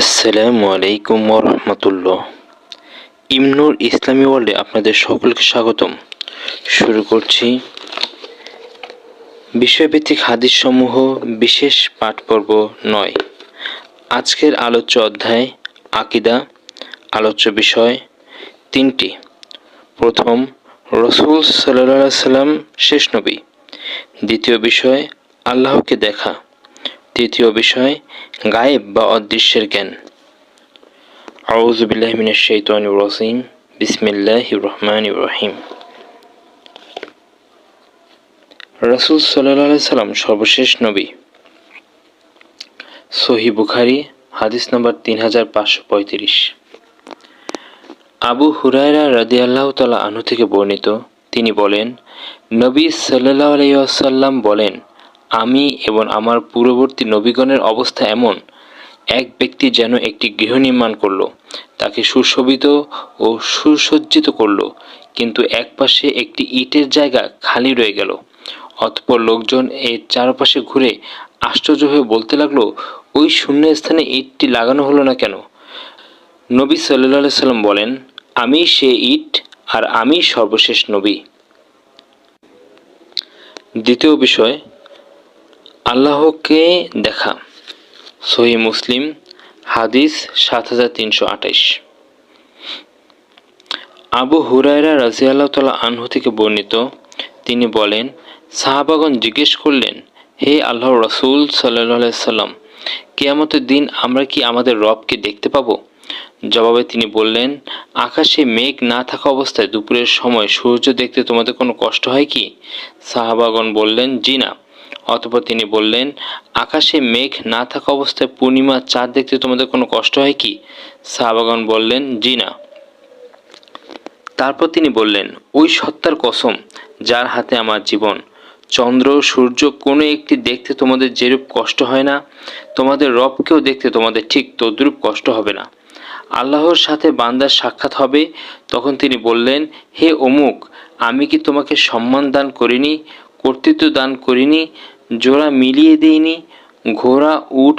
আসসালামু আলাইকুম রহমতুল্লাহ। ইমনুর ইসলামী ওয়ার্ল্ডে আপনাদের সকলকে স্বাগতম। শুরু করছি বিষয়ভিত্তিক হাদিস সমূহ বিশেষ পাঠ পর্ব ৯। আজকের আলোচ্য অধ্যায় আকিদা। আলোচ্য বিষয় তিনটি। প্রথম, রসূল সাল্লাল্লাহু আলাইহি সাল্লাম শেষ নবী। দ্বিতীয় বিষয় আল্লাহকে দেখা। তৃতীয় বিষয় গায়েব বা অদৃশ্যের জ্ঞান। আউযু বিল্লাহি মিনাশ শাইতানির রাজিম। বিসমিল্লাহির রহমানির রহিম। রাসূল সাল্লাল্লাহু আলাইহি সাল্লাম সর্বশেষ নবী। সহিহ বুখারী হাদিস নম্বর 3535। আবু হুরায়রা রাদিয়াল্লাহু তাআলা আনহু থেকে বর্ণিত, তিনি বলেন, নবী সাল্লাল্লাহু আলাইহি ওয়াসাল্লাম বলেন, আমি এবং আমার পূর্ববর্তী নবীগণের অবস্থা এমন, এক ব্যক্তি যেন একটি গৃহ নির্মাণ করল, তাকে সুশোভিত ও সুসজ্জিত করল, কিন্তু এক পাশে একটি ইটের জায়গা খালি রয়ে গেল। অতঃপর লোকজন এর চারপাশে ঘুরে আশ্চর্য হয়ে বলতে লাগলো, ওই শূন্য স্থানে ইটটি লাগানো হলো না কেন? নবী সাল্লাল্লাহু আলাইহি সাল্লাম বলেন, আমি সে ইট আর আমি সর্বশেষ নবী। দ্বিতীয় বিষয় আল্লাহকে দেখা। সহিহ মুসলিম হাদিস 7328। আবু হুরায়রা রাদিয়াল্লাহু তাআলা আনহু থেকে বর্ণিত, তিনি বলেন, সাহাবাগণ জিজ্ঞেস করলেন, হে আল্লাহর রাসূল সাল্লাল্লাহু আলাইহি সাল্লাম, কিয়ামতের দিন আমরা কি আমাদের রবকে দেখতে পাবো? জবাবে তিনি বললেন, আকাশে মেঘ না থাকা অবস্থায় দুপুরের সময় সূর্য দেখতে তোমাদের কোনো কষ্ট হয় কি? সাহাবাগণ বললেন, জি না। অতঃপর তিনি বললেন, আকাশে মেঘ না থাকা অবস্থায় পূর্ণিমা চাঁদ দেখতে তোমাদের কোনো কষ্ট হয় কি? সাহাবাগণ বললেন, জি না। তারপর তিনি বললেন, ওই সত্তার কসম যার হাতে আমার জীবন, চন্দ্র সূর্য কোনো একটি দেখতে তোমাদের যেরূপ কষ্ট হয় না, তোমাদের রবকেও দেখতে তোমাদের ঠিক তদ্রূপ কষ্ট হবে না। আল্লাহর সাথে বান্দার সাক্ষাৎ হবে, তখন তিনি বললেন, হে অমুক, আমি কি তোমাকে সম্মান দান করিনি, কর্তৃত্ব দান করিনি, জোড়া মিলিয়ে দিইনি, ঘোড়া উট